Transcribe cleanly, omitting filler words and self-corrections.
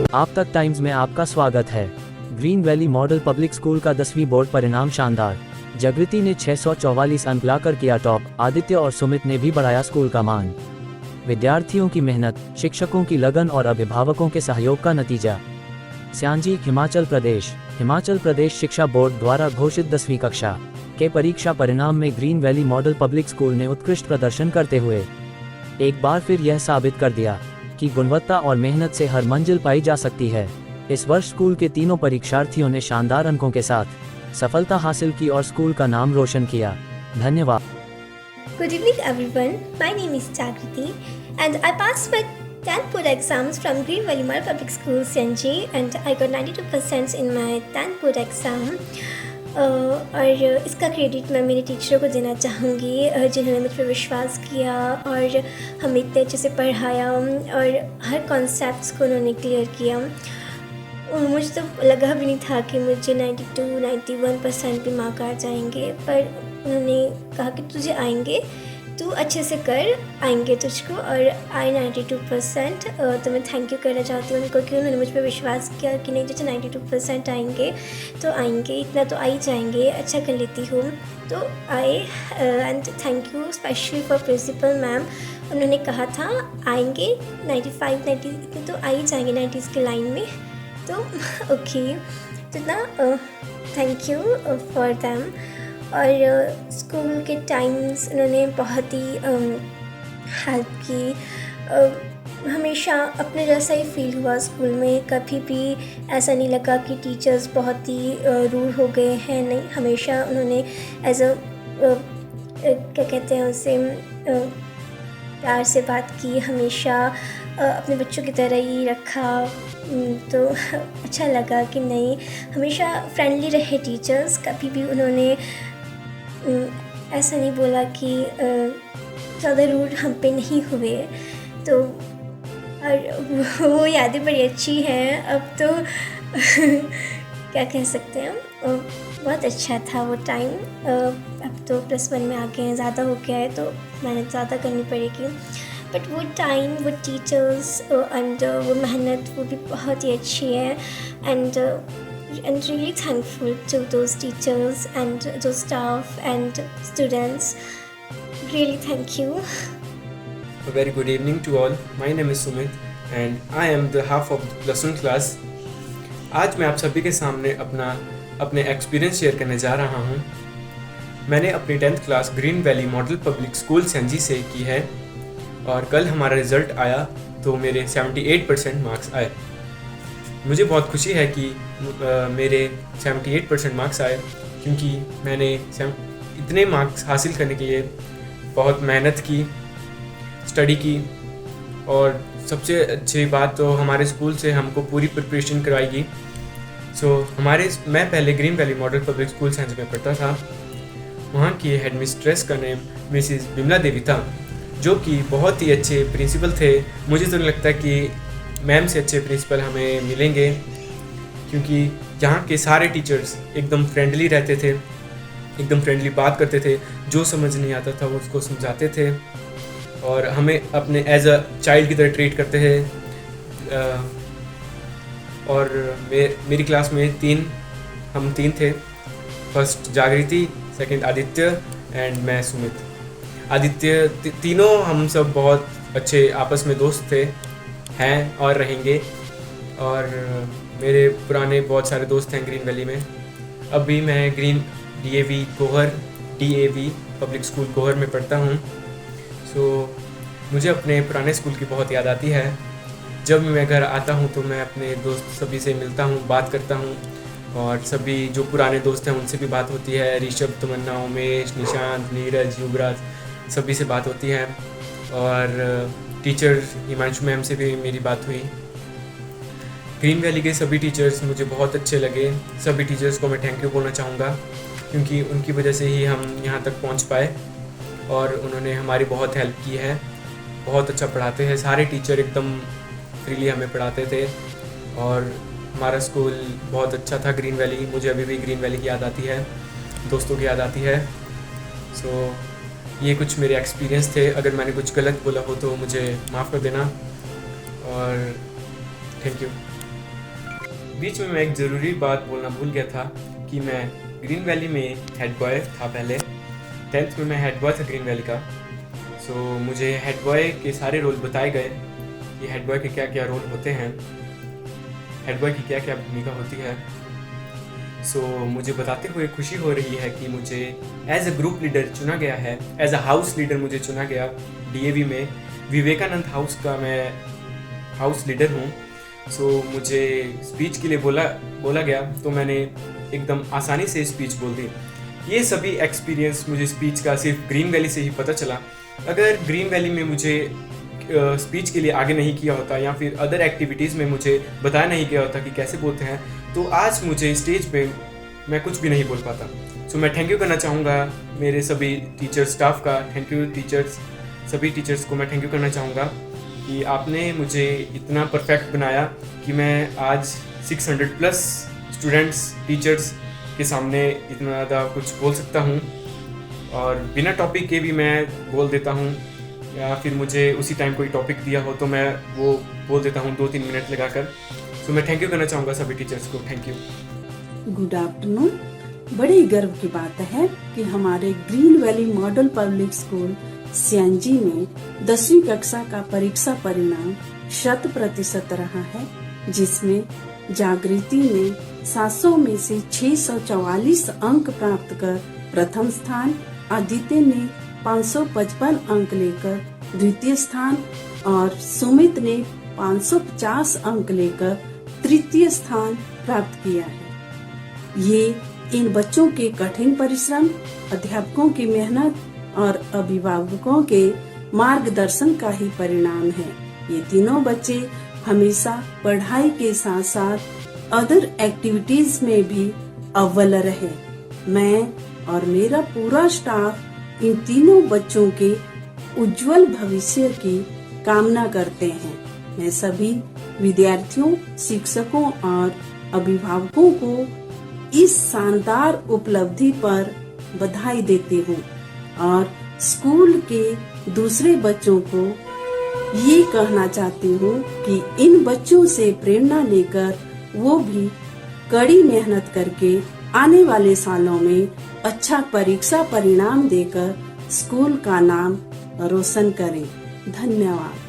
आप तक टाइम्स में आपका स्वागत है। Green valley model public school का 10वीं बोर्ड परिणाम शानदार। जागृति ने 644 अंक लाकर किया टॉप। आदित्य और सुमित ने भी बढ़ाया स्कूल का मान। विद्यार्थियों की मेहनत, शिक्षकों की लगन और अभिभावकों के सहयोग का नतीजा। स्यांजी, हिमाचल प्रदेश शिक्षा बोर्ड द्वारा घोषित 10वीं कक्षा के परीक्षा परिणाम में green valley model public school ने उत्कृष्ट प्रदर्शन करते हुए एक बार फिर यह साबित कर दिया कि गुणवत्ता और मेहनत से हर मंजिल पाई जा सकती है। इस वर्ष स्कूल के तीनों परीक्षार्थियों ने शानदार अंकों के साथ सफलता हासिल की और स्कूल का नाम रोशन किया। धन्यवाद। Good evening everyone, my name is Jagriti and I passed my 10th board exams from Green Valley Model Public School Senji and I got 92% in my 10th board exam। और इसका क्रेडिट मैं मेरे टीचरों को देना चाहूँगी जिन्होंने मुझ पर विश्वास किया और हमें इतने अच्छे से पढ़ाया और हर कॉन्सेप्ट्स को उन्होंने क्लियर किया। मुझे तो लगा भी नहीं था कि मुझे 92-91% भी मार्क आ जाएंगे, पर उन्होंने कहा कि तुझे आएंगे, तू अच्छे से कर, आएंगे तुझको, और आए 92%। तो मैं थैंक यू करना चाहती हूँ उनको कि उन्होंने मुझ पर विश्वास किया कि नहीं तुझे 92% आएंगे तो आएंगे, इतना तो आ ही जाएंगे, अच्छा कर लेती हूँ तो आए। And thank you specially for principal ma'am, उन्होंने कहा था आएंगे 95-90 इतने तो आ ही जाएंगे 90s के लाइन में, तो ओके, तो ना थैंक यू फॉर दैम। और स्कूल के टाइम्स उन्होंने बहुत ही हेल्प की। हमेशा अपने जैसा ही फील हुआ स्कूल में, कभी भी ऐसा नहीं लगा कि टीचर्स बहुत ही रूड हो गए हैं, नहीं, हमेशा उन्होंने एज अ क्या कहते हैं उसे, प्यार से बात की, हमेशा अपने बच्चों की तरह ही रखा। तो अच्छा लगा कि नहीं, हमेशा फ्रेंडली रहे टीचर्स, कभी भी उन्होंने ऐसा नहीं बोला कि ज़्यादा रूड हम पे नहीं हुए। तो और वो यादें बड़ी अच्छी हैं अब तो क्या कह सकते हैं, बहुत अच्छा था वो टाइम। अब तो +1 में आ गए हैं, ज़्यादा हो गया है तो मेहनत ज़्यादा करनी पड़ेगी, बट वो टाइम, वो टीचर्स एंड वो मेहनत, वो भी बहुत ही अच्छी है। And really thankful to those teachers and those staff and students. Really thank you. A very good evening to all. My name is Sumit and I am the half of the +1 class. आज मैं आप सभी के सामने अपने experience share करने जा रहा हूँ। मैंने अपनी 10th class green valley model public school Senji से की है और कल हमारा रिज़ल्ट आया तो मेरे 78% मार्क्स आए। मुझे बहुत खुशी है कि मेरे 78% मार्क्स आए, क्योंकि मैंने इतने मार्क्स हासिल करने के लिए बहुत मेहनत की, स्टडी की, और सबसे अच्छी बात तो हमारे स्कूल से हमको पूरी प्रिपरेशन करवाई गई। मैं पहले green valley model public school science में पढ़ता था। वहाँ की हेड मिस्ट्रेस का नेम मिसिस बिमला देवी था, जो कि बहुत ही अच्छे प्रिंसिपल थे। मुझे तो नहीं लगता कि मैम से अच्छे प्रिंसिपल हमें मिलेंगे, क्योंकि यहाँ के सारे टीचर्स एकदम फ्रेंडली रहते थे, एकदम फ्रेंडली बात करते थे, जो समझ नहीं आता था वो उसको समझाते थे और हमें अपने एज अ चाइल्ड की तरह ट्रीट करते थे। और मेरी क्लास में हम तीन थे, फर्स्ट जागृति, सेकंड आदित्य एंड मैं सुमित। आदित्य, तीनों हम सब बहुत अच्छे आपस में दोस्त थे, हैं और रहेंगे। और मेरे पुराने बहुत सारे दोस्त हैं ग्रीन वैली में। अभी मैं green DAV public school Gohar में पढ़ता हूँ। मुझे अपने पुराने स्कूल की बहुत याद आती है। जब मैं घर आता हूँ तो मैं अपने दोस्त सभी से मिलता हूँ, बात करता हूँ, और सभी जो पुराने दोस्त हैं उनसे भी बात होती है। ऋषभ, तमन्ना, उमेश, निशांत, नीरज, युवराज, सभी से बात होती है। और टीचर हिमांशु मैम से भी मेरी बात हुई। ग्रीन वैली के सभी टीचर्स मुझे बहुत अच्छे लगे। सभी टीचर्स को मैं थैंक यू बोलना चाहूँगा, क्योंकि उनकी वजह से ही हम यहाँ तक पहुँच पाए और उन्होंने हमारी बहुत हेल्प की है। बहुत अच्छा पढ़ाते हैं सारे टीचर, एकदम फ्रीली हमें पढ़ाते थे और हमारा स्कूल बहुत अच्छा था ग्रीन वैली। मुझे अभी भी ग्रीन वैली की याद आती है, दोस्तों की याद आती है। ये कुछ मेरे एक्सपीरियंस थे। अगर मैंने कुछ गलत बोला हो तो मुझे माफ़ कर देना, और थैंक यू। बीच में मैं एक ज़रूरी बात बोलना भूल गया था कि मैं ग्रीन वैली में हेड बॉय था पहले। 10th में मैं हेड बॉय था ग्रीन वैली का। सो मुझे हेड बॉय के सारे रोल बताए गए कि हेड बॉय के क्या क्या रोल होते हैं, हेड बॉय की क्या क्या भूमिका होती है। सो मुझे बताते हुए खुशी हो रही है कि मुझे एज अ ग्रुप लीडर चुना गया है, एज अ हाउस लीडर मुझे चुना गया डीएवी में। विवेकानंद हाउस का मैं हाउस लीडर हूँ। सो मुझे स्पीच के लिए बोला गया तो मैंने एकदम आसानी से स्पीच बोल दी। ये सभी एक्सपीरियंस मुझे स्पीच का सिर्फ ग्रीन वैली से ही पता चला। अगर ग्रीन वैली में मुझे स्पीच के लिए आगे नहीं किया होता या फिर अदर एक्टिविटीज़ में मुझे बताया नहीं गया होता कि कैसे बोलते हैं, तो आज मुझे स्टेज पे मैं कुछ भी नहीं बोल पाता। सो मैं थैंक यू करना चाहूँगा मेरे सभी टीचर स्टाफ का। थैंक यू टीचर्स, सभी टीचर्स को मैं थैंक यू करना चाहूँगा कि आपने मुझे इतना परफेक्ट बनाया कि मैं आज 600 प्लस स्टूडेंट्स टीचर्स के सामने इतना ज़्यादा कुछ बोल सकता हूँ, और बिना टॉपिक के भी मैं बोल देता हूँ, या फिर मुझे उसी टाइम कोई टॉपिक दिया हो तो मैं वो बोल देता हूँ 2-3 मिनट लगाकर। सो मैं थैंक यू करना चाहूँगा सभी टीचर्स को। Thank you. Good afternoon. बड़ी गर्व की बात है कि हमारे green valley model public school Siyanji में 10वीं कक्षा का परीक्षा परिणाम 100% रहा है, जिसमें जागृति ने 700 में से 644 अंक प्राप्त कर प्रथम स्थान, आदित्य ने 555 अंक लेकर द्वितीय स्थान और सुमित ने 550 अंक लेकर तृतीय स्थान प्राप्त किया है। ये इन बच्चों के कठिन परिश्रम, अध्यापकों की मेहनत और अभिभावकों के मार्गदर्शन का ही परिणाम है। ये तीनों बच्चे हमेशा पढ़ाई के साथ साथ अदर एक्टिविटीज में भी अव्वल रहे। मैं और मेरा पूरा स्टाफ इन तीनों बच्चों के उज्जवल भविष्य की कामना करते हैं। मैं सभी विद्यार्थियों, शिक्षकों और अभिभावकों को इस शानदार उपलब्धि पर बधाई देती हूँ और स्कूल के दूसरे बच्चों को ये कहना चाहती हूँ कि इन बच्चों से प्रेरणा लेकर वो भी कड़ी मेहनत करके आने वाले सालों में अच्छा परीक्षा परिणाम देकर स्कूल का नाम रोशन करें। धन्यवाद।